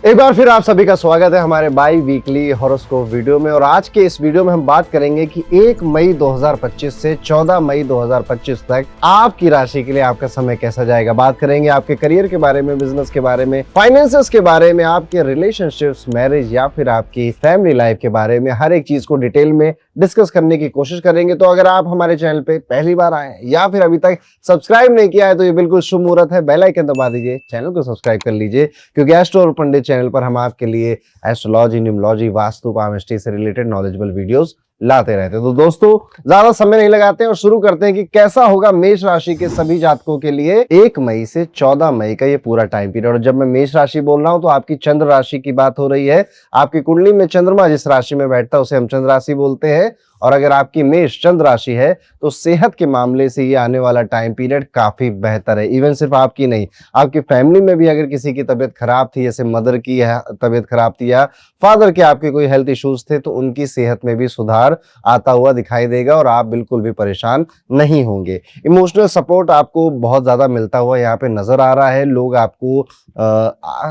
एक बार फिर आप सभी का स्वागत है हमारे बाई वीकली हॉरोस्कोप वीडियो में। और आज के इस वीडियो में हम बात करेंगे कि 1 मई 2025 से 14 मई 2025 तक आपकी राशि के लिए आपका समय कैसा जाएगा। बात करेंगे आपके करियर के बारे में, बिजनेस के बारे में, फाइनेंसेस के बारे में, आपके रिलेशनशिप्स, मैरिज या फिर आपकी फैमिली लाइफ के बारे में। हर एक चीज को डिटेल में डिस्कस करने की कोशिश करेंगे। तो अगर आप हमारे चैनल पे पहली बार आए या फिर अभी तक सब्सक्राइब नहीं किया है तो ये बिल्कुल शुभ मुहूर्त है, बेल आइकन दबा दीजिए, चैनल को सब्सक्राइब कर लीजिए, क्योंकि एस्ट्रो और पंडित चैनल पर हम आपके लिए एस्ट्रोलॉजी, न्यूमरोलॉजी, वास्तु, पामिस्ट्री से रिलेटेड नॉलेजेबल वीडियोस लाते रहते हैं। तो दोस्तों ज्यादा समय नहीं लगाते हैं और शुरू करते हैं कि कैसा होगा मेष राशि के सभी जातकों के लिए 1 मई से 14 मई का ये पूरा टाइम पीरियड। और जब मैं मेष राशि बोल रहा हूं तो आपकी चंद्र राशि की बात हो रही है। आपकी कुंडली में चंद्रमा जिस राशि में बैठता है उसे हम चंद्र राशि बोलते हैं। और अगर आपकी मेष चंद्र राशि है तो सेहत के मामले से ये आने वाला टाइम पीरियड काफी बेहतर है। इवन सिर्फ आपकी नहीं, आपकी फैमिली में भी अगर किसी की तबीयत खराब थी, जैसे मदर की तबीयत खराब थी या फादर के आपके कोई हेल्थ इश्यूज थे, तो उनकी सेहत में भी सुधार आता हुआ दिखाई देगा और आप बिल्कुल भी परेशान नहीं होंगे। इमोशनल सपोर्ट आपको बहुत ज्यादा मिलता हुआ यहाँ पे नजर आ रहा है। लोग आपको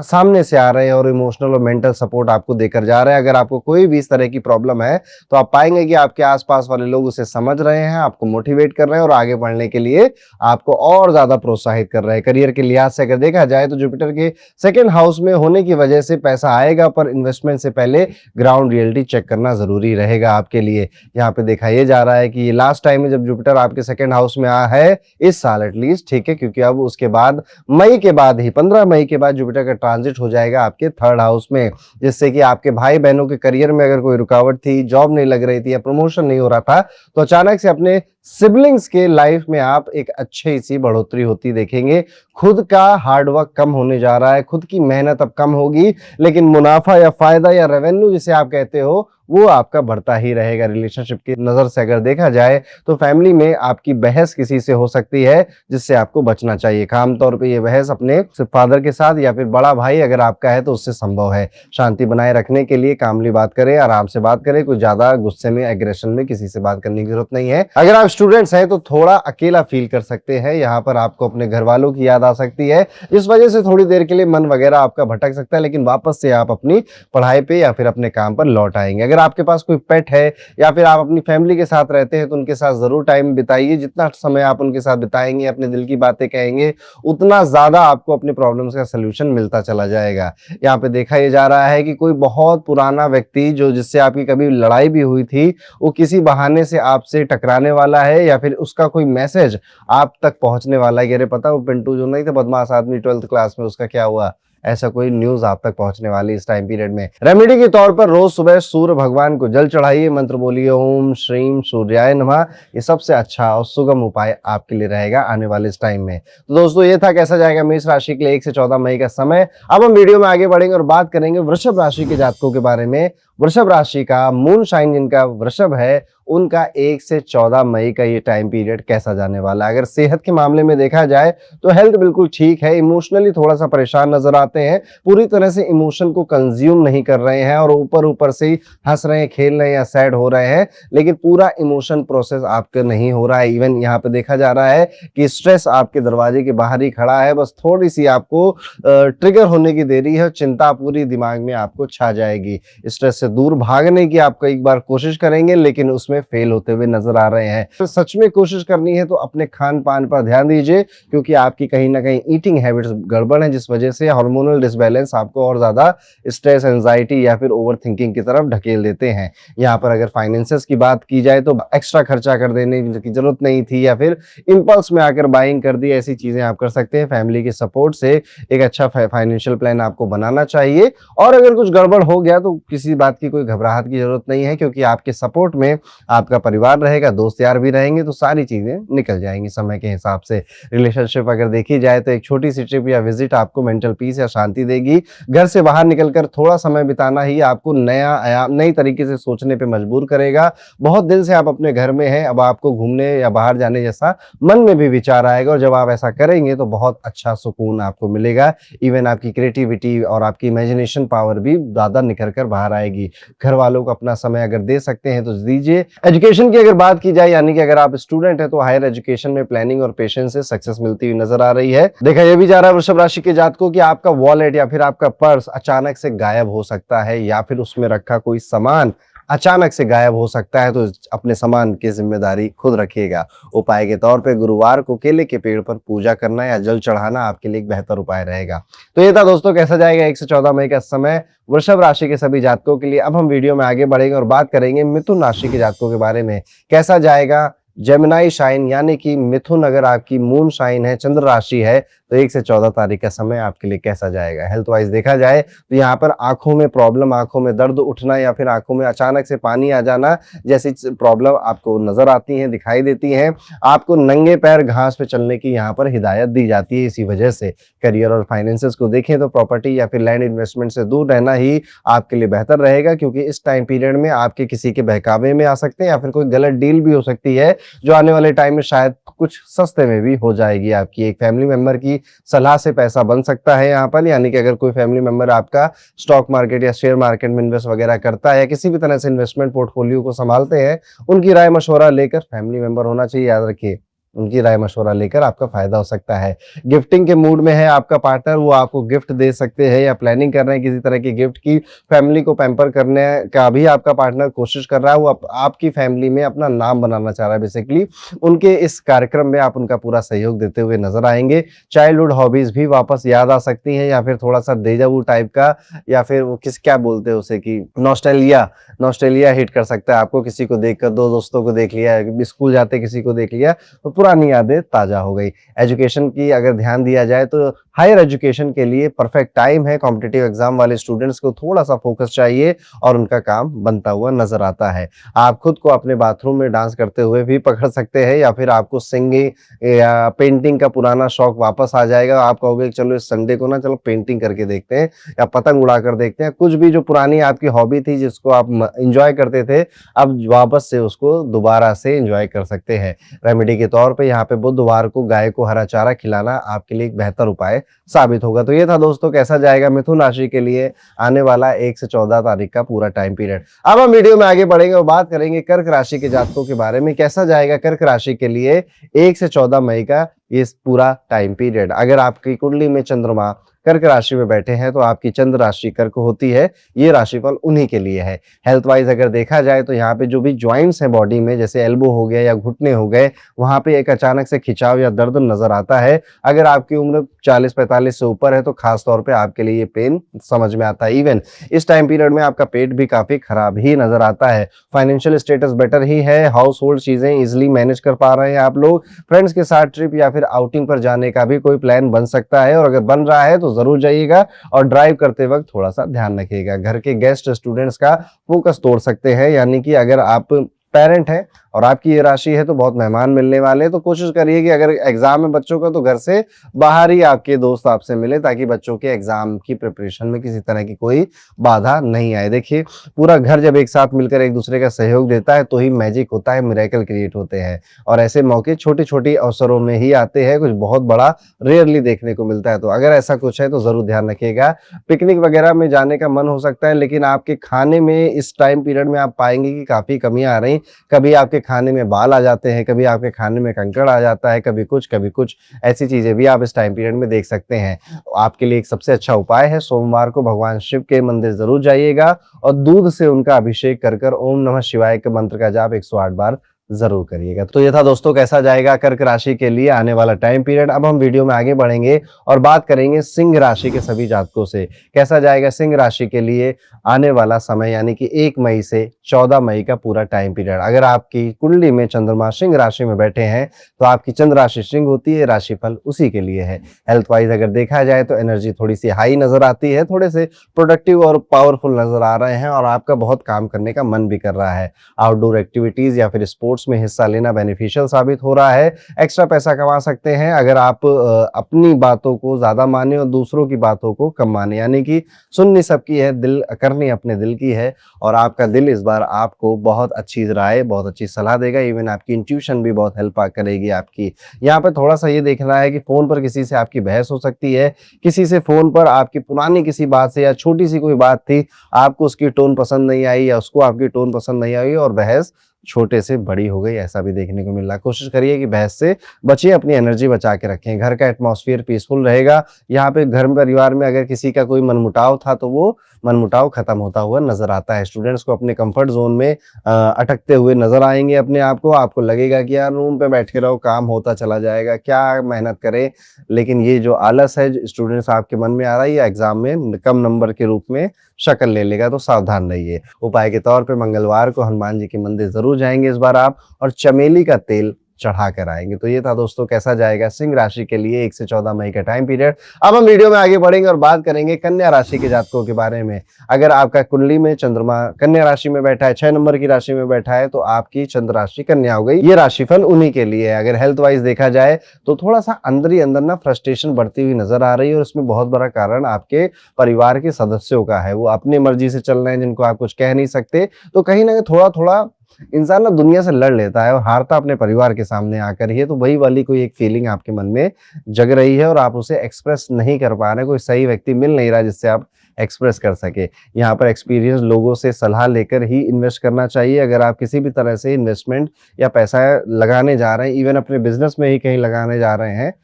सामने से आ रहे हैं और इमोशनल और मेंटल सपोर्ट आपको देकर जा रहे हैं। अगर आपको कोई भी इस तरह की प्रॉब्लम है तो आप पाएंगे कि आपके आसपास वाले लोग उसे समझ रहे हैं, आपको मोटिवेट कर रहे हैं और आगे बढ़ने के लिए आपको और ज्यादा प्रोत्साहित कर रहे हैं। करियर के लिहाज से अगर देखा जाए तो जुपिटर के सेकंड हाउस में होने की वजह से पैसा आएगा, पर इन्वेस्टमेंट से पहले ग्राउंड रियलिटी चेक करना जरूरी रहेगा आपके लिए। यहाँ पे देखा यह जा रहा है कि ये लास्ट टाइम है जब जुपिटर आपके सेकंड हाउस में आया है इस साल एटलीस्ट, ठीक है, क्योंकि अब उसके बाद मई के बाद ही 15 मई के बाद जुपिटर का ट्रांजिट हो जाएगा आपके थर्ड हाउस में, जिससे कि आपके भाई बहनों के करियर में अगर कोई रुकावट थी, जॉब नहीं लग रही थी या प्रमोशन नहीं हो रहा था, तो अचानक से अपने सिबलिंग्स के लाइफ में आप एक अच्छी सी बढ़ोतरी होती देखेंगे। खुद का हार्डवर्क कम होने जा रहा है, खुद की मेहनत अब कम होगी, लेकिन मुनाफा या फायदा या रेवेन्यू जिसे आप कहते हो वो आपका बढ़ता ही रहेगा। रिलेशनशिप की नजर से अगर देखा जाए तो फैमिली में आपकी बहस किसी से हो सकती है, जिससे आपको बचना चाहिए। आमतौर पे ये बहस अपने फादर के साथ या फिर बड़ा भाई अगर आपका है तो उससे संभव है। शांति बनाए रखने के लिए कामली बात करें, आराम से बात करें, कुछ ज्यादा गुस्से में, एग्रेशन में किसी से बात करने की जरूरत नहीं है। अगर आप स्टूडेंट्स हैं तो थोड़ा अकेला फील कर सकते हैं, यहाँ पर आपको अपने घर वालों की याद आ सकती है, इस वजह से थोड़ी देर के लिए मन वगैरह आपका भटक सकता है, लेकिन वापस से आप अपनी पढ़ाई पे या फिर अपने काम पर लौट आएंगे। अगर आपके पास कोई पेट है या फिर आप अपनी फैमिली के साथ रहते हैं तो उनके साथ जरूर टाइम बिताइए। जितना समय आप उनके साथ बिताएंगे, अपने दिल की बातें कहेंगे, उतना ज्यादा आपको अपने प्रॉब्लम्स का सलूशन मिलता चला जाएगा। यहाँ पे देखा यह जा रहा है कि कोई बहुत पुराना व्यक्ति जो जिससे आपकी कभी लड़ाई भी हुई थी, वो किसी बहाने से आपसे टकराने वाला है या फिर उसका कोई मैसेज आप तक पहुंचने वाला है। अरे पता वो पिंटू जो नहीं था बदमाश आदमी 12th क्लास में, उसका क्या हुआ, ऐसा कोई न्यूज आप तक पहुंचने वाली इस टाइम पीरियड में। रेमेडी के तौर पर रोज सुबह सूर्य भगवान को जल चढ़ाइए, मंत्र बोलिए ओम श्रीम सूर्याय नमः। ये सबसे अच्छा और सुगम उपाय आपके लिए रहेगा आने वाले इस टाइम में। तो दोस्तों ये था कैसा जाएगा मेष राशि के लिए 1 से 14 मई का समय। अब हम वीडियो में आगे बढ़ेंगे और बात करेंगे वृषभ राशि के जातकों के बारे में। वृषभ राशि का मून साइन जिनका वृषभ है, उनका 1 से 14 मई का ये टाइम पीरियड कैसा जाने वाला है। अगर सेहत के मामले में देखा जाए तो हेल्थ बिल्कुल ठीक है, इमोशनली थोड़ा सा परेशान नजर आते हैं, पूरी तरह से इमोशन को कंज्यूम नहीं कर रहे हैं और ऊपर ऊपर से ही हंस रहे हैं, खेल रहे हैं या सैड हो रहे हैं, लेकिन पूरा इमोशन प्रोसेस आपका नहीं हो रहा है। इवन यहाँ पे देखा जा रहा है कि स्ट्रेस आपके दरवाजे के बाहर ही खड़ा है, बस थोड़ी सी आपको ट्रिगर होने की देरी है, चिंता पूरी दिमाग में आपको छा जाएगी। स्ट्रेस से दूर भागने की आप कई बार कोशिश करेंगे लेकिन उसमें फेल होते हुए नजर आ रहे हैं। तो सच में कोशिश करनी है तो अपने खान पान पर ध्यान दीजिए, क्योंकि आपकी कहीं ना कहीं ईटिंग हैबिट्स गड़बड़ है, जिस वजह से हार्मोनल डिसबैलेंस आपको और ज्यादा स्ट्रेस, एंजाइटी या फिर ओवर थिंकिंग की तरफ ढकेल देते हैं। यहाँ पर अगर फाइनेंसेस की बात की जाए तो एक्स्ट्रा खर्चा कर देने की जरूरत नहीं थी या फिर इंपल्स में आकर बाइंग कर दी, ऐसी चीजें आप कर सकते हैं। फैमिली के सपोर्ट से एक अच्छा फाइनेंशियल प्लान आपको बनाना चाहिए। और अगर कुछ गड़बड़ हो गया तो किसी बात की कोई घबराहट की जरूरत नहीं है, क्योंकि आपके सपोर्ट में आपका परिवार रहेगा, दोस्त यार भी रहेंगे, तो सारी चीजें निकल जाएंगी समय के हिसाब से। रिलेशनशिप अगर देखी जाए तो एक छोटी सी ट्रिप या विजिट आपको मेंटल पीस या शांति देगी। घर से बाहर निकलकर थोड़ा समय बिताना ही आपको नई तरीके से सोचने पे मजबूर करेगा। बहुत दिन से आप अपने घर में हैं, अब आपको घूमने या बाहर जाने जैसा मन में भी विचार आएगा, और जब आप ऐसा करेंगे तो बहुत अच्छा सुकून आपको मिलेगा। इवन आपकी क्रिएटिविटी और आपकी इमेजिनेशन पावर भी ज्यादा निखर कर बाहर आएगी। घर वालों को अपना समय अगर दे सकते हैं तो दीजिए, एजुकेशन की अगर बात की जाए, यानी कि अगर आप स्टूडेंट हैं तो हायर एजुकेशन में प्लानिंग और पेशेंस से सक्सेस मिलती हुई नजर आ रही है। देखा यह भी जा रहा है वृषभ राशि के जातकों की आपका वॉलेट या फिर आपका पर्स अचानक से गायब हो सकता है, या फिर उसमें रखा कोई सामान अचानक से गायब हो सकता है, तो अपने सामान की जिम्मेदारी खुद रखिएगा। उपाय के तौर पे गुरुवार को केले के पेड़ पर पूजा करना या जल चढ़ाना आपके लिए एक बेहतर उपाय रहेगा। तो ये था दोस्तों कैसा जाएगा 1 से 14 मई का समय वृषभ राशि के सभी जातकों के लिए। अब हम वीडियो में आगे बढ़ेंगे और बात करेंगे मिथुन राशि के जातकों के बारे में। कैसा जाएगा जेमिनाई शाइन, यानी कि मिथुन अगर आपकी मून शाइन है, चंद्र राशि है, तो 1 से 14 तारीख का समय आपके लिए कैसा जाएगा। हेल्थ वाइज देखा जाए तो यहाँ पर आंखों में प्रॉब्लम, आंखों में दर्द उठना या फिर आंखों में अचानक से पानी आ जाना जैसी प्रॉब्लम आपको नजर आती हैं, दिखाई देती हैं। आपको नंगे पैर घास पे चलने की यहाँ पर हिदायत दी जाती है। इसी वजह से करियर और फाइनेंसेस को देखें तो प्रॉपर्टी या फिर लैंड इन्वेस्टमेंट से दूर रहना ही आपके लिए बेहतर रहेगा, क्योंकि इस टाइम पीरियड में आपके किसी के बहकावे में आ सकते हैं या फिर कोई गलत डील भी हो सकती है, जो आने वाले टाइम में शायद कुछ सस्ते में भी हो जाएगी। आपकी एक फैमिली मेंबर की सलाह से पैसा बन सकता है यहाँ पर, यानी कि अगर कोई फैमिली मेंबर आपका स्टॉक मार्केट या शेयर मार्केट में इन्वेस्ट वगैरह करता है या किसी भी तरह से इन्वेस्टमेंट पोर्टफोलियो को संभालते हैं, उनकी राय मशवरा लेकर, फैमिली मेंबर होना चाहिए याद रखिए, उनकी राय मशवरा लेकर आपका फायदा हो सकता है। गिफ्टिंग के मूड में है आपका पार्टनर, वो आपको गिफ्ट दे सकते हैं या प्लानिंग कर रहे हैं किसी तरह की गिफ्ट की। फैमिली को पैम्पर करने का भी आपका पार्टनर कोशिश कर रहा है, वो आपकी फैमिली में अपना नाम बनाना चाह रहा है। बेसिकली उनके इस कार्यक्रम में आप उनका पूरा सहयोग देते हुए नजर आएंगे। चाइल्डहुड हॉबीज भी वापस याद आ सकती हैं, या फिर थोड़ा सा डेजावू टाइप का, या फिर वो क्या बोलते हैं उसे कि नॉस्टैल्जिया हिट कर सकता है आपको। किसी को देखकर, दो दोस्तों को देख लिया, स्कूल जाते किसी को देख लिया, तो पुरानी यादें ताजा हो गई। एजुकेशन की अगर ध्यान दिया जाए तो हायर एजुकेशन के लिए परफेक्ट टाइम है। कॉम्पिटिटिव एग्जाम वाले स्टूडेंट्स को थोड़ा सा फोकस चाहिए और उनका काम बनता हुआ नजर आता है। आप खुद को अपने बाथरूम में डांस करते हुए भी पकड़ सकते हैं, या फिर आपको सिंगिंग या पेंटिंग का पुराना शौक वापस आ जाएगा। आप कहोगे चलो इस संडे को ना चलो पेंटिंग करके देखते हैं या पतंग उड़ा कर देखते हैं। कुछ भी जो पुरानी आपकी हॉबी थी जिसको आप इंजॉय करते थे, अब वापस से उसको दोबारा से इंजॉय कर सकते हैं। रेमेडी के तौर पे यहाँ पे बुधवार को गाय को हरा चारा खिलाना आपके लिए एक बेहतर उपाय साबित होगा। तो ये था दोस्तों कैसा जाएगा मिथुन राशि के लिए आने वाला 1 से 14 तारीख का पूरा टाइम पीरियड। अब हम वीडियो में आगे बढ़ेंगे और बात करेंगे कर्क राशि के जातकों के बारे में। कैसा जाएगा कर्क राशि के लिए 1 से 14 मई का ये पूरा टाइम पीरियड। अगर आपकी कुंडली में चंद्रमा कर्क राशि में बैठे हैं तो आपकी चंद्र राशि कर्क होती है, ये राशिफल उन्हीं के लिए है। हेल्थ वाइज अगर देखा जाए तो यहाँ पे जो भी ज्वाइंट्स हैं बॉडी में, जैसे एल्बो हो गया या घुटने हो गए, वहां पे एक अचानक से खिंचाव या दर्द नजर आता है। अगर आपकी उम्र 40-45 से ऊपर है तो खास तौर पे आपके लिए ये पेन समझ में आता है। इवन इस टाइम पीरियड में आपका पेट भी काफी खराब ही नजर आता है। फाइनेंशियल स्टेटस बेटर ही है, हाउस होल्ड चीजें इजिली मैनेज कर पा रहे हैं आप लोग। फ्रेंड्स के साथ ट्रिप या फिर आउटिंग पर जाने का भी कोई प्लान बन सकता है, और अगर बन रहा है तो जरूर जाइएगा और ड्राइव करते वक्त थोड़ा सा ध्यान रखिएगा। घर के गेस्ट स्टूडेंट्स का फोकस तोड़ सकते हैं, यानी कि अगर आप पेरेंट हैं और आपकी ये राशि है तो बहुत मेहमान मिलने वाले हैं। तो कोशिश करिए कि अगर एग्जाम है बच्चों का तो घर से बाहर ही आपके दोस्त आपसे मिले, ताकि बच्चों के एग्जाम की प्रिपरेशन में किसी तरह की कोई बाधा नहीं आए। देखिए पूरा घर जब एक साथ मिलकर एक दूसरे का सहयोग देता है तो ही मैजिक होता है, मिरेकल क्रिएट होते हैं। और ऐसे मौके छोटे छोटे अवसरों में ही आते हैं, कुछ बहुत बड़ा रेयरली देखने को मिलता है। तो अगर ऐसा कुछ है तो जरूर ध्यान रखिएगा। पिकनिक वगैरह में जाने का मन हो सकता है, लेकिन आपके खाने में इस टाइम पीरियड में आप पाएंगे कि काफी कमियां आ रही। कभी आपके खाने में बाल आ जाते हैं, कभी आपके खाने में कंकड़ आ जाता है, कभी कुछ ऐसी चीजें भी आप इस टाइम पीरियड में देख सकते हैं। आपके लिए एक सबसे अच्छा उपाय है, सोमवार को भगवान शिव के मंदिर जरूर जाइएगा और दूध से उनका अभिषेक कर ओम नमः शिवाय के मंत्र का जाप 108 बार जरूर करिएगा। तो ये था दोस्तों कैसा जाएगा कर्क राशि के लिए आने वाला टाइम पीरियड। अब हम वीडियो में आगे बढ़ेंगे और बात करेंगे सिंह राशि के सभी जातकों से। कैसा जाएगा सिंह राशि के लिए आने वाला समय, यानी कि 1 मई से 14 मई का पूरा टाइम पीरियड। अगर आपकी कुंडली में चंद्रमा सिंह राशि में बैठे हैं तो आपकी चंद्र राशि सिंह होती है, राशिफल उसी के लिए है। हेल्थ वाइज अगर देखा जाए तो एनर्जी थोड़ी सी हाई नजर आती है, थोड़े से प्रोडक्टिव और पावरफुल नजर आ रहे हैं और आपका बहुत काम करने का मन भी कर रहा है। आउटडोर एक्टिविटीज या फिर स्पोर्ट्स में हिस्सा लेना बेनिफिशियल साबित हो रहा है। एक्स्ट्रा पैसा कमा सकते हैं अगर आप अपनी बातों को ज्यादा माने और दूसरों की बातों को कम माने, यानी कि सुननी सबकी है, दिल करनी अपने दिल की है। और आपका दिल इस बार आपको बहुत अच्छी राय, बहुत अच्छी सलाह देगा। इवन आपकी इंट्यूशन भी बहुत हेल्प करेगी आपकी। यहाँ पर थोड़ा सा ये देखना है कि फोन पर किसी से आपकी बहस हो सकती है, किसी से फोन पर आपकी पुरानी किसी बात से या छोटी सी कोई बात थी, आपको उसकी टोन पसंद नहीं आई या उसको आपकी टोन पसंद नहीं आई और बहस छोटे से बड़ी हो गई, ऐसा भी देखने को मिल रहा है। कोशिश करिए कि बहस से बचिए, अपनी एनर्जी बचा के रखें। घर का एटमॉस्फेयर पीसफुल रहेगा। यहाँ पे घर परिवार में अगर किसी का कोई मनमुटाव था तो वो मनमुटाव खत्म होता हुआ नजर आता है। स्टूडेंट्स को अपने कंफर्ट जोन में अटकते हुए नजर आएंगे अपने आप को। आपको लगेगा कि यार रूम पे बैठे रहो, काम होता चला जाएगा, क्या मेहनत करें। लेकिन ये जो आलस है स्टूडेंट्स आपके मन में आ रहा है, ये एग्जाम में कम नंबर के रूप में शक्ल ले लेगा, तो सावधान रहिए। उपाय के तौर पे मंगलवार को हनुमान जी के मंदिर जरूर जाएंगे इस बार आप, और चमेली का तेल चढ़ा कर आएंगे। तो ये था दोस्तों कैसा जाएगा सिंह राशि के लिए 1 से 14 मई का टाइम पीरियड। अब हम वीडियो में आगे बढ़ेंगे और बात करेंगे कन्या राशि के जातकों के बारे में। अगर आपका कुंडली में चंद्रमा कन्या राशि में बैठा है, 6 नंबर की राशि में बैठा है, तो आपकी चंद्र राशि कन्या हो गई। ये राशिफल उन्हीं के लिए है। अगर हेल्थ वाइज देखा जाए तो थोड़ा सा अंदर ही अंदर ना फ्रस्ट्रेशन बढ़ती हुई नजर आ रही है, और इसमें बहुत बड़ा कारण आपके परिवार के सदस्यों का है। वो अपनी मर्जी से चल रहे हैं, जिनको आप कुछ कह नहीं सकते। तो कहीं ना कहीं थोड़ा थोड़ा इंसान ना दुनिया से लड़ लेता है और हारता अपने परिवार के सामने आकर ही है। तो वही वाली कोई एक फीलिंग आपके मन में जग रही है और आप उसे एक्सप्रेस नहीं कर पा रहे। कोई सही व्यक्ति मिल नहीं रहा जिससे आप एक्सप्रेस कर सके। यहाँ पर एक्सपीरियंस लोगों से सलाह लेकर ही इन्वेस्ट करना चाहिए। अगर आप किसी भी तरह से इन्वेस्टमेंट या पैसा लगाने जा रहे हैं, इवन अपने बिजनेस में ही कहीं लगाने जा रहे हैं,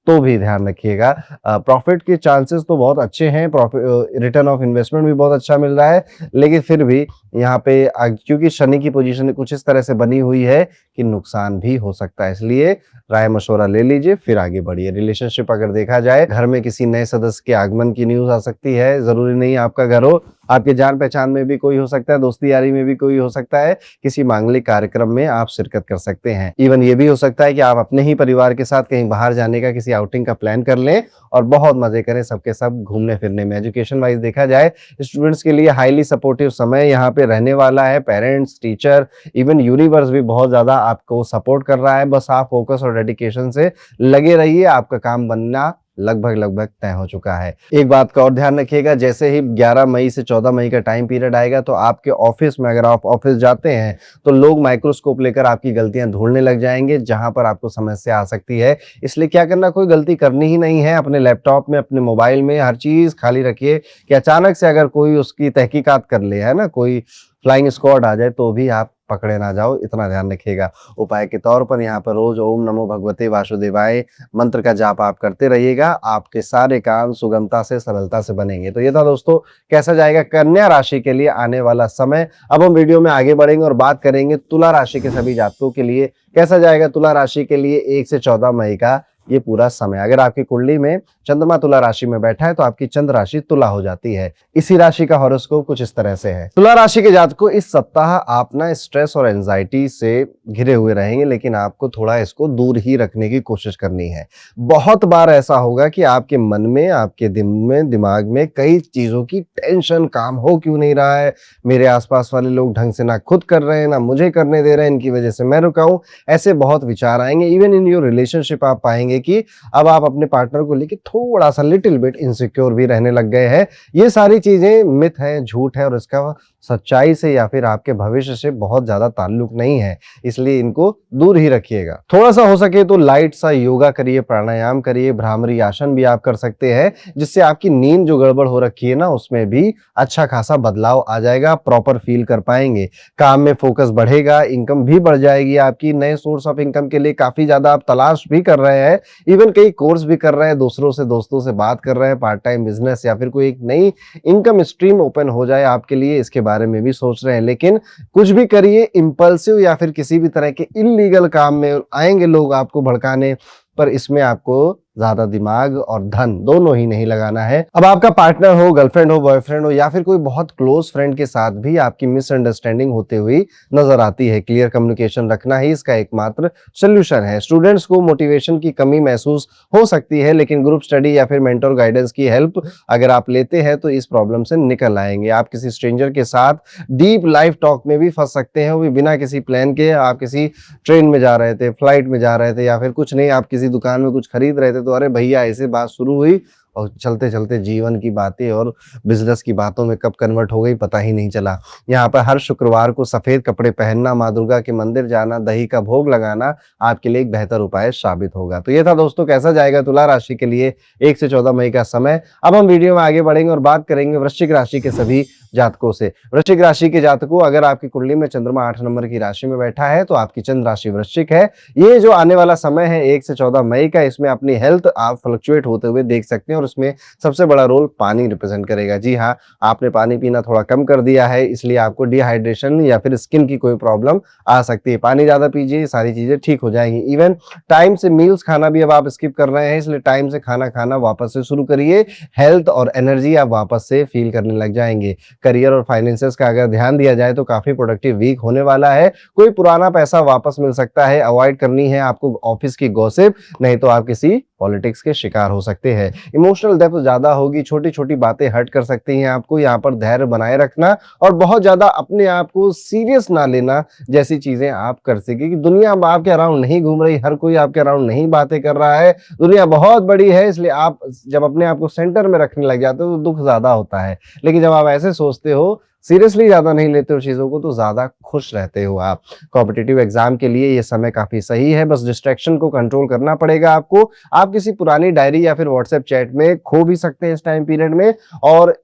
तो भी ध्यान रखिएगा। प्रॉफिट के चांसेस तो बहुत अच्छे हैं, रिटर्न ऑफ इन्वेस्टमेंट भी बहुत अच्छा मिल रहा है, लेकिन फिर भी यहाँ पे क्योंकि शनि की पोजीशन कुछ इस तरह से बनी हुई है कि नुकसान भी हो सकता है। इसलिए राय मशवरा ले लीजिए, फिर आगे बढ़िए। रिलेशनशिप अगर देखा जाए, घर में किसी नए सदस्य के आगमन की न्यूज आ सकती है। जरूरी नहीं आपका घर हो, आपके जान पहचान में भी कोई हो सकता है, दोस्ती यारी में भी कोई हो सकता है। किसी मांगलिक कार्यक्रम में आप शिरकत कर सकते हैं। इवन ये भी हो सकता है कि आप अपने ही परिवार के साथ कहीं बाहर जाने का, किसी आउटिंग का प्लान कर लें और बहुत मजे करें सबके सब घूमने फिरने में। एजुकेशन वाइज देखा जाए, स्टूडेंट्स के लिए हाईली सपोर्टिव समय यहाँ पे रहने वाला है। पेरेंट्स, टीचर, इवन यूनिवर्स भी बहुत ज्यादा आपको सपोर्ट कर रहा है। बस आप फोकस और डेडिकेशन से लगे रहिए, आपका काम बनना लगभग तय हो चुका है। एक बात का और ध्यान रखिएगा, जैसे ही 11 मई से 14 मई का टाइम पीरियड आएगा, तो आपके ऑफिस में, अगर आप ऑफिस जाते हैं, तो लोग माइक्रोस्कोप लेकर आपकी गलतियां ढूंढने लग जाएंगे, जहां पर आपको समस्या आ सकती है। इसलिए क्या करना, कोई गलती करनी ही नहीं है। अपने लैपटॉप में, अपने मोबाइल में हर चीज खाली रखिए कि अचानक से अगर कोई उसकी तहकीकात कर ले, है ना, कोई फ्लाइंग स्क्वाड आ जाए, तो भी आप पकड़े ना जाओ, इतना ध्यान रखिएगा। उपाय के तौर पर यहाँ पर रोज ओम नमो भगवते वासुदेवाय मंत्र का जाप आप करते रहिएगा। आपके सारे काम सुगमता से, सरलता से बनेंगे। तो ये था दोस्तों कैसा जाएगा कन्या राशि के लिए आने वाला समय। अब हम वीडियो में आगे बढ़ेंगे और बात करेंगे तुला राशि के सभी जातकों के लिए कैसा जाएगा। तुला राशि के लिए 1 से 14 मई का ये पूरा समय। अगर आपकी कुंडली में चंद्रमा तुला राशि में बैठा है, तो आपकी चंद्र राशि तुला हो जाती है। इसी राशि का हॉरोस्कोप कुछ इस तरह से है। तुला राशि के जातकों, इस सप्ताह आप ना स्ट्रेस और एंजाइटी से घिरे हुए रहेंगे, लेकिन आपको थोड़ा इसको दूर ही रखने की कोशिश करनी है। बहुत बार ऐसा होगा कि आपके मन में, आपके दिमाग में कई चीजों की टेंशन, काम हो क्यों नहीं रहा है, मेरे आसपास वाले लोग ढंग से ना खुद कर रहे हैं, ना मुझे करने दे रहे हैं, इनकी वजह से मैं रुका हूं, ऐसे बहुत विचार आएंगे। इवन इन योर रिलेशनशिप आप पाएंगे कि अब आप अपने पार्टनर को लेकर थोड़ा सा लिटिल बिट इनसिक्योर भी रहने लग गए हैं। ये सारी चीजें मिथ है, झूठ है, और इसका सच्चाई से या फिर आपके भविष्य से बहुत ज्यादा ताल्लुक नहीं है। इसलिए इनको दूर ही रखिएगा। थोड़ा सा हो सके तो लाइट सा योगा करिए, प्राणायाम करिए, भ्रामरी आसन भी आप कर सकते हैं, जिससे आपकी नींद जो गड़बड़ हो रखी है ना, उसमें भी अच्छा खासा बदलाव आ जाएगा। प्रॉपर फील कर पाएंगे, काम में फोकस बढ़ेगा, इनकम भी बढ़ जाएगी आपकी। नए सोर्स ऑफ इनकम के लिए काफी ज्यादा आप तलाश भी कर रहे हैं, इवन कई कोर्स भी कर रहे हैं, दूसरों से, दोस्तों से बात कर रहे हैं, पार्ट टाइम बिजनेस या फिर कोई एक नई इनकम स्ट्रीम ओपन हो जाए आपके लिए, इसके बारे में भी सोच रहे हैं। लेकिन कुछ भी करिए, इंपल्सिव या फिर किसी भी तरह के इल्लीगल काम में आएंगे लोग आपको भड़काने, पर इसमें आपको ज्यादा दिमाग और धन दोनों ही नहीं लगाना है। अब आपका पार्टनर हो, गर्लफ्रेंड हो, बॉयफ्रेंड हो, या फिर कोई बहुत क्लोज फ्रेंड के साथ भी आपकी मिसअंडरस्टैंडिंग होते हुई नजर आती है। क्लियर कम्युनिकेशन रखना ही इसका एकमात्र सोल्यूशन है। स्टूडेंट्स को मोटिवेशन की कमी महसूस हो सकती है, लेकिन ग्रुप स्टडी या फिर मेंटर गाइडेंस की हेल्प अगर आप लेते हैं तो इस प्रॉब्लम से निकल आएंगे। आप किसी स्ट्रेंजर के साथ डीप लाइफ टॉक में भी फंस सकते हैं, वो भी बिना किसी प्लान के। आप किसी ट्रेन में जा रहे थे, फ्लाइट में जा रहे थे, या फिर कुछ नहीं, आप किसी दुकान में कुछ खरीद रहे थे, तो अरे भैया ऐसे बात शुरू हुई और चलते चलते जीवन की बातें और बिजनेस की बातों में कब कन्वर्ट हो गई पता ही नहीं चला। यहाँ पर हर शुक्रवार को सफेद कपड़े पहनना, माँ दुर्गा के मंदिर जाना, दही का भोग लगाना आपके लिए एक बेहतर उपाय साबित होगा। तो ये था दोस्तों कैसा जाएगा तुला राशि के लिए 1 से 14 मई का समय। अब हम वीडियो में आगे बढ़ेंगे और बात करेंगे वृश्चिक राशि के सभी जातकों से। वृश्चिक राशि के जातकों, अगर आपकी कुंडली में चंद्रमा 8 नंबर की राशि में बैठा है तो आपकी चंद्र राशि वृश्चिक है। ये जो आने वाला समय है 1 से 14 मई का, इसमें अपनी हेल्थ आप फ्लक्चुएट होते हुए देख सकते हैं और उसमें सबसे बड़ा रोल पानी रिप्रेजेंट करेगा। जी हाँ, आपने पानी पीना थोड़ा कम कर दिया है, इसलिए आपको डिहाइड्रेशन या फिर स्किन की कोई प्रॉब्लम आ सकती है। पानी ज्यादा पीजिए, सारी चीजें ठीक हो जाएंगी। इवन टाइम से मील्स खाना भी अब आप स्किप कर रहे हैं, इसलिए टाइम से खाना खाना वापस से शुरू करिए। हेल्थ और एनर्जी आप वापस से फील करने लग जाएंगे। करियर और फाइनेंसेस का अगर ध्यान दिया जाए तो काफी प्रोडक्टिव वीक होने वाला है। कोई पुराना पैसा वापस मिल सकता है। अवॉइड करनी है आपको ऑफिस की गॉसिप, नहीं तो आप किसी पॉलिटिक्स के शिकार हो सकते हैं। इमोशनल डेप्थ ज्यादा होगी, छोटी छोटी बातें हर्ट कर सकती हैं आपको। यहाँ पर धैर्य बनाए रखना और बहुत ज्यादा अपने आप को सीरियस ना लेना जैसी चीजें आप कर सके कि दुनिया आपके अराउंड नहीं घूम रही, हर कोई आपके अराउंड नहीं बातें कर रहा है। दुनिया बहुत बड़ी है, इसलिए आप जब अपने आप को सेंटर में रखने लग जाते हो तो दुख ज्यादा होता है। लेकिन जब आप ऐसे सोचते हो, सीरियसली ज्यादा नहीं लेते हो चीजों को, तो ज्यादा खुश रहते हो आप। कॉम्पिटिटिव एग्जाम के लिए ये समय काफी सही है, बस डिस्ट्रैक्शन को कंट्रोल करना पड़ेगा आपको। आप किसी पुरानी डायरी या फिर व्हाट्सएप चैट में खो भी सकते हैं इस टाइम पीरियड में, और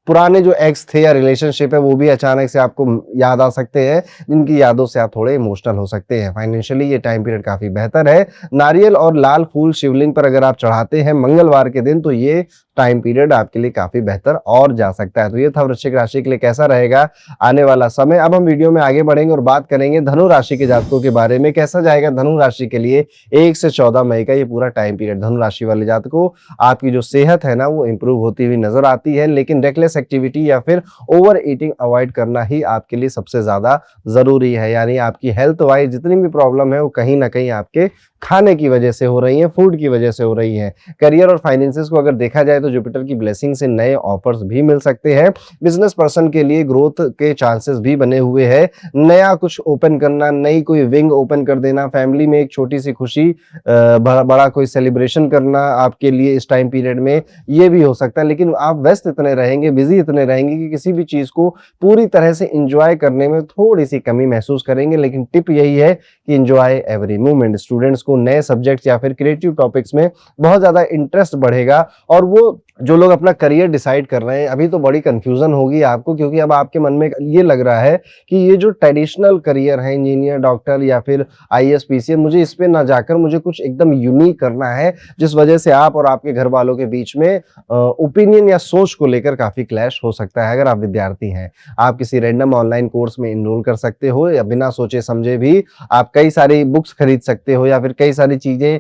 पुराने जो एक्स थे या रिलेशनशिप है वो भी अचानक से आपको याद आ सकते हैं, जिनकी यादों से आप थोड़े इमोशनल हो सकते हैं। फाइनेंशियली ये टाइम पीरियड काफी बेहतर है। नारियल और लाल फूल शिवलिंग पर अगर आप चढ़ाते हैं मंगलवार के दिन तो ये टाइम पीरियड आपके लिए काफी बेहतर और जा सकता है। तो ये था वृश्चिक राशि के लिए कैसा रहेगा आने वाला समय। अब हम वीडियो में आगे बढ़ेंगे और बात करेंगे धनु राशि के जातकों के बारे में। कैसा जाएगा धनु राशि के लिए 1 से 14 मई का ये पूरा टाइम पीरियड। धनु राशि वाले जातकों, आपकी जो सेहत है ना वो इंप्रूव होती हुई नजर आती है, लेकिन रेकलेस एक्टिविटी या फिर ओवर ईटिंग अवॉइड करना ही आपके लिए सबसे ज्यादा जरूरी है। यानी आपकी हेल्थ वाइज जितनी भी प्रॉब्लम है वो कहीं ना कहीं आपके खाने की वजह से हो रही है, फूड की वजह से हो रही है। करियर और फाइनेंसेस को अगर देखा जाए तो जुपिटर की ब्लेसिंग से नए ऑफर्स भी मिल सकते हैं। बिजनेस पर्सन के लिए ग्रोथ के चांसेस भी बने हुए हैं। नया कुछ ओपन करना, नई कोई विंग ओपन कर देना, फैमिली में एक छोटी सी खुशी, बड़ा कोई सेलिब्रेशन करना आपके लिए इस टाइम पीरियड में ये भी हो सकता है। लेकिन आप व्यस्त इतने रहेंगे, बिजी इतने रहेंगे कि किसी भी चीज को पूरी तरह से इंजॉय करने में थोड़ी सी कमी महसूस करेंगे। लेकिन टिप यही है कि इंजॉय एवरी मोमेंट। स्टूडेंट्स को नए सब्जेक्ट्स या फिर क्रिएटिव टॉपिक्स में बहुत ज्यादा इंटरेस्ट बढ़ेगा, और वो जो लोग अपना करियर डिसाइड कर रहे हैं अभी तो बड़ी कंफ्यूजन होगी आपको, क्योंकि अब आपके मन में ये लग रहा है कि ये जो ट्रेडिशनल करियर है, इंजीनियर, डॉक्टर या फिर आईएएस पीसीएस, मुझे इस पे ना जाकर मुझे कुछ एकदम यूनिक करना है, जिस वजह से आप और आपके घर वालों के बीच में ओपिनियन या सोच को लेकर काफी क्लैश हो सकता है। अगर आप विद्यार्थी हैं, आप किसी रैंडम ऑनलाइन कोर्स में इनरोल कर सकते हो, या बिना सोचे समझे भी आप कई सारी बुक्स खरीद सकते हो, या फिर कई सारी चीजें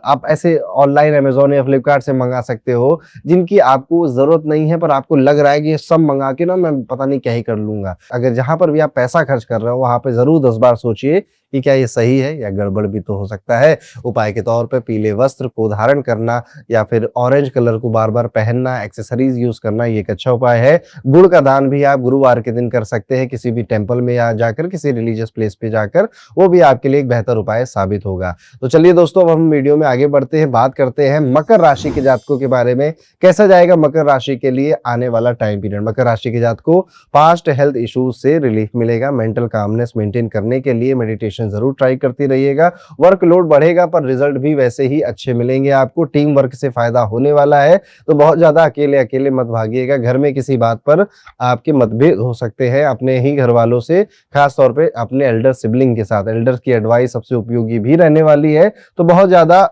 आप ऐसे ऑनलाइन अमेजोन या फ्लिपकार्ट से मंगा सकते हो जिनकी आपको जरूरत नहीं है, पर आपको लग रहा है कि ये सब मंगा के ना मैं पता नहीं क्या ही कर लूंगा। अगर जहां पर भी आप पैसा खर्च कर रहे हो वहां पे जरूर 10 बार सोचिए कि क्या ये सही है या गड़बड़ भी तो हो सकता है। उपाय के तौर पे पीले वस्त्र को धारण करना या फिर ऑरेंज कलर को बार बार पहनना, एक्सेसरीज यूज करना, ये एक अच्छा उपाय है। गुड़ का दान भी आप गुरुवार के दिन कर सकते हैं, किसी भी टेम्पल में या जाकर किसी रिलीजियस प्लेस पे जाकर, वो भी आपके लिए एक बेहतर उपाय साबित होगा। तो चलिए दोस्तों, अब हम वीडियो में आगे बढ़ते हैं, बात करते हैं मकर राशि के जातकों के बारे में। कैसा जाएगा मकर राशि के लिए आने वाला टाइम पीरियड। मकर राशि के जातकों, पास्ट हेल्थ इश्यूज से रिलीफ मिलेगा। मेंटल कामनेस मेंटेन करने के लिए मेडिटेशन जरूर ट्राई करती रहिएगा। वर्कलोड बढ़ेगा पर रिजल्ट भी वैसे ही अच्छे मिलेंगे आपको। टीम वर्क से फायदा होने वाला है, तो बहुत ज्यादा अकेले अकेले मत भागिएगा। घर में किसी बात पर आपके मतभेद हो सकते हैं अपने ही घर वालों से, खास तौर पे अपने एल्डर सिबलिंग के साथ। एल्डर्स की एडवाइस सबसे उपयोगी भी रहने वाली है, तो बहुत ज्यादा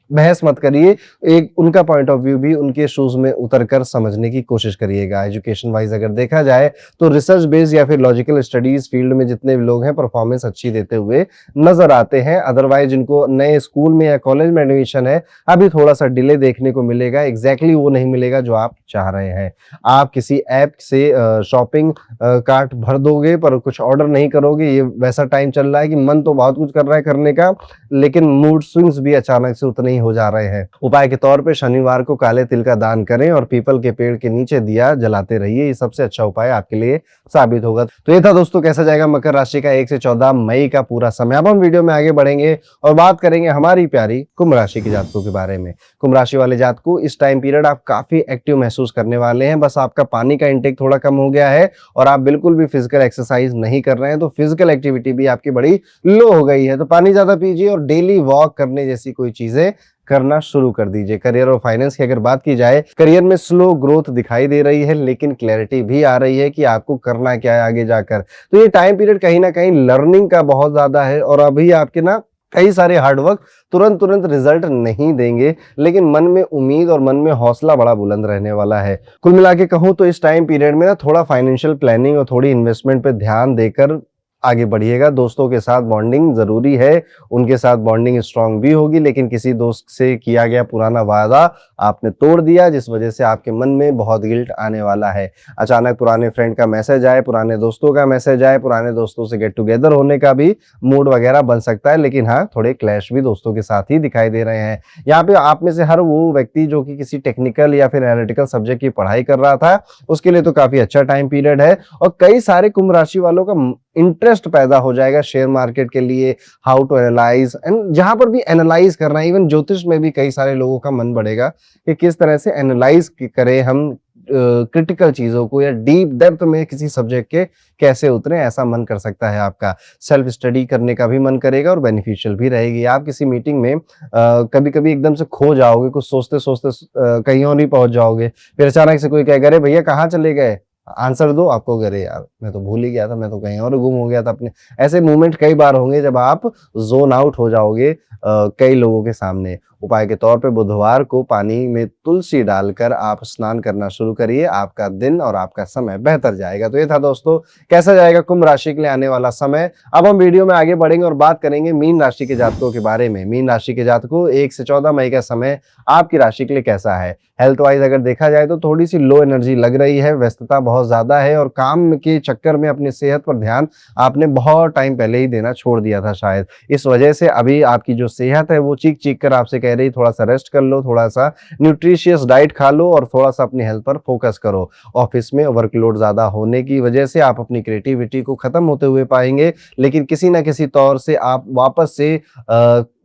बहस मत करिए, एक उनका पॉइंट ऑफ व्यू भी उनके शूज में उतरकर समझने की कोशिश करिएगा। एजुकेशन वाइज अगर देखा जाए तो रिसर्च बेस्ड या फिर लॉजिकल स्टडीज फील्ड में जितने भी लोग हैं परफॉर्मेंस अच्छी देते हुए नजर आते हैं। अदरवाइज जिनको नए स्कूल में या कॉलेज में एडमिशन है, अभी थोड़ा सा डिले देखने को मिलेगा। एग्जैक्टली वो नहीं मिलेगा जो आप चाह रहे हैं। आप किसी ऐप से शॉपिंग कार्ट भर दोगे पर कुछ ऑर्डर नहीं करोगे। ये वैसा टाइम चल रहा है कि मन तो बहुत कुछ कर रहा है करने का, लेकिन मूड स्विंग्स भी अचानक से उतने ही हो जा रहे हैं। उपाय के तौर पे शनिवार को काले तिल का दान करें और पीपल के पेड़ के नीचे दिया जलाते रहिए, ये सबसे अच्छा उपाय आपके लिए साबित होगा। तो ये था दोस्तों कैसा जाएगा मकर राशि का 1 से 14 मई का पूरा समय। अब हम वीडियो में आगे बढ़ेंगे और बात करेंगे हमारी प्यारी कुंभ राशि के जातकों के बारे में। कुंभ राशि वाले जातकों, इस टाइम पीरियड आप काफी एक्टिव महसूस करने वाले हैं। बस आपका पानी का इंटेक थोड़ा कम हो गया है और आप बिल्कुल भी फिजिकल एक्सरसाइज नहीं कर रहे हैं, तो फिजिकल एक्टिविटी भी आपकी बड़ी लो हो गई है। तो पानी ज्यादा पीजिए और डेली वॉक करने जैसी कोई चीजें करना शुरू कर दीजिए। करियर और फाइनेंस की अगर बात की जाए, करियर में स्लो ग्रोथ दिखाई दे रही है, लेकिन क्लैरिटी भी आ रही है कि आपको करना क्या है आगे जाकर। तो ये टाइम पीरियड कहीं ना कहीं लर्निंग का बहुत ज्यादा है और अभी आपके ना कई सारे हार्डवर्क तुरंत रिजल्ट नहीं देंगे, लेकिन मन में उम्मीद और मन में हौसला बड़ा बुलंद रहने वाला है। कुल मिला के कहूं तो इस टाइम पीरियड में ना थोड़ा फाइनेंशियल प्लानिंग और थोड़ी इन्वेस्टमेंट पे ध्यान देकर आगे बढ़िएगा। दोस्तों के साथ बॉन्डिंग जरूरी है, उनके साथ बॉन्डिंग स्ट्रांग भी होगी, लेकिन किसी दोस्त से किया गया पुराना वादा आपने तोड़ दिया, जिस वजह से आपके मन में बहुत गिल्ट आने वाला है। अचानक पुराने फ्रेंड का मैसेज आए, पुराने दोस्तों का मैसेज आए, पुराने दोस्तों से गेट टुगेदर होने का भी मूड वगैरह बन सकता है, लेकिन हाँ थोड़े क्लैश भी दोस्तों के साथ ही दिखाई दे रहे हैं। यहाँ पे आप में से हर वो व्यक्ति जो कि किसी टेक्निकल या फिर एनालिटिकल सब्जेक्ट की पढ़ाई कर रहा था, उसके लिए तो काफी अच्छा टाइम पीरियड है और कई सारे कुंभ राशि वालों का इंटरेस्ट पैदा हो जाएगा शेयर मार्केट के लिए, हाउ टू एनालाइज, एंड जहां पर भी एनालाइज करना है, इवन ज्योतिष में भी कई सारे लोगों का मन बढ़ेगा कि किस तरह से एनालाइज करें हम क्रिटिकल चीजों को, या डीप डेप्थ में किसी सब्जेक्ट के कैसे उतरे, ऐसा मन कर सकता है आपका। सेल्फ स्टडी करने का भी मन करेगा और बेनिफिशियल भी रहेगी। आप किसी मीटिंग में कभी कभी एकदम से खो जाओगे, कुछ सोचते सोचते कहीं और नहीं पहुंच जाओगे, फिर अचानक से कोई कहेगा अरे भैया कहाँ चले गए, आंसर दो, आपको अरे यार मैं तो भूल ही गया था, मैं तो कहीं और गुम हो गया था अपने। ऐसे मूवमेंट कई बार होंगे जब आप जोन आउट हो जाओगे कई लोगों के सामने। उपाय के तौर पे बुधवार को पानी में तुलसी डालकर आप स्नान करना शुरू करिए, आपका दिन और आपका समय बेहतर जाएगा। तो ये था दोस्तों कैसा जाएगा कुंभ राशि के लिए आने वाला समय। अब हम वीडियो में आगे बढ़ेंगे और बात करेंगे मीन राशि के जातकों के बारे में। मीन राशि के जातकों, 1 से 14 मई का समय आपकी राशि के लिए कैसा है। हेल्थ वाइज अगर देखा जाए तो थोड़ी सी लो एनर्जी लग रही है, व्यस्तता बहुत ज्यादा है और काम के चक्कर में अपनी सेहत पर ध्यान आपने बहुत टाइम पहले ही देना छोड़ दिया था शायद। इस वजह से अभी आपकी जो सेहत है वो चीख चीख कर आपसे कह रही थोड़ा सा रेस्ट कर लो, थोड़ा सा न्यूट्रिशियस डाइट खा लो और थोड़ा सा अपनी हेल्थ पर फोकस करो। ऑफिस में वर्कलोड ज्यादा होने की वजह से आप अपनी क्रिएटिविटी को खत्म होते हुए पाएंगे, लेकिन किसी ना किसी तौर से आप वापस से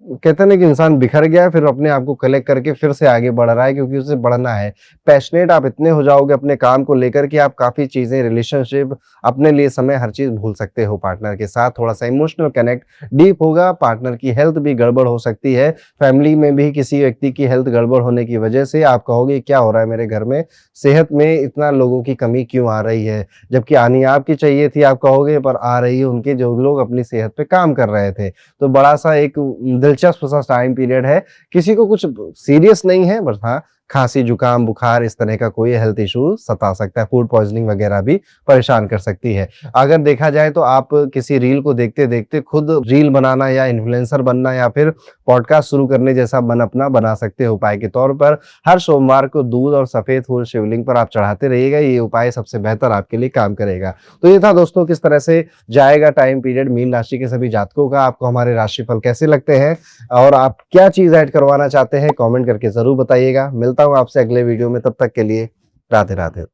कहते हैं ना कि इंसान बिखर गया है, फिर अपने आप को कलेक्ट करके फिर से आगे बढ़ रहा है, क्योंकि उसे बढ़ना है। पैशनेट आप इतने हो जाओगे अपने काम को लेकर कि आप काफी चीजें, रिलेशनशिप, अपने लिए समय, हर चीज भूल सकते हो। पार्टनर के साथ थोड़ा सा इमोशनल कनेक्ट डीप होगा। पार्टनर की हेल्थ भी गड़बड़ हो सकती है, फैमिली में भी किसी व्यक्ति की हेल्थ गड़बड़ होने की वजह से आप कहोगे क्या हो रहा है मेरे घर में, सेहत में इतना लोगों की कमी क्यों आ रही है, जबकि आनी आपकी चाहिए थी आप कहोगे, पर आ रही है उनके जो लोग अपनी सेहत पे काम कर रहे थे। तो बड़ा सा एक दिलचस्प सा टाइम पीरियड है। किसी को कुछ सीरियस नहीं है, बस हाँ खांसी, जुकाम, बुखार, इस तरह का कोई हेल्थ इशू सता सकता है। फूड पॉइजनिंग वगैरह भी परेशान कर सकती है। अगर देखा जाए तो आप किसी रील को देखते देखते खुद रील बनाना या इन्फ्लुएंसर बनना या फिर पॉडकास्ट शुरू करने जैसा मन अपना बना सकते हो। उपाय के तौर पर हर सोमवार को दूध और सफेद फूल शिवलिंग पर आप चढ़ाते रहिएगा, ये उपाय सबसे बेहतर आपके लिए काम करेगा। तो ये था दोस्तों किस तरह से जाएगा टाइम पीरियड मीन राशि के सभी जातकों का। आपको हमारे राशिफल कैसे लगते हैं और आप क्या चीज ऐड करवाना चाहते हैं, कमेंट करके जरूर बताइएगा। मिलता हूं आपसे अगले वीडियो में, तब तक के लिए राधे राधे।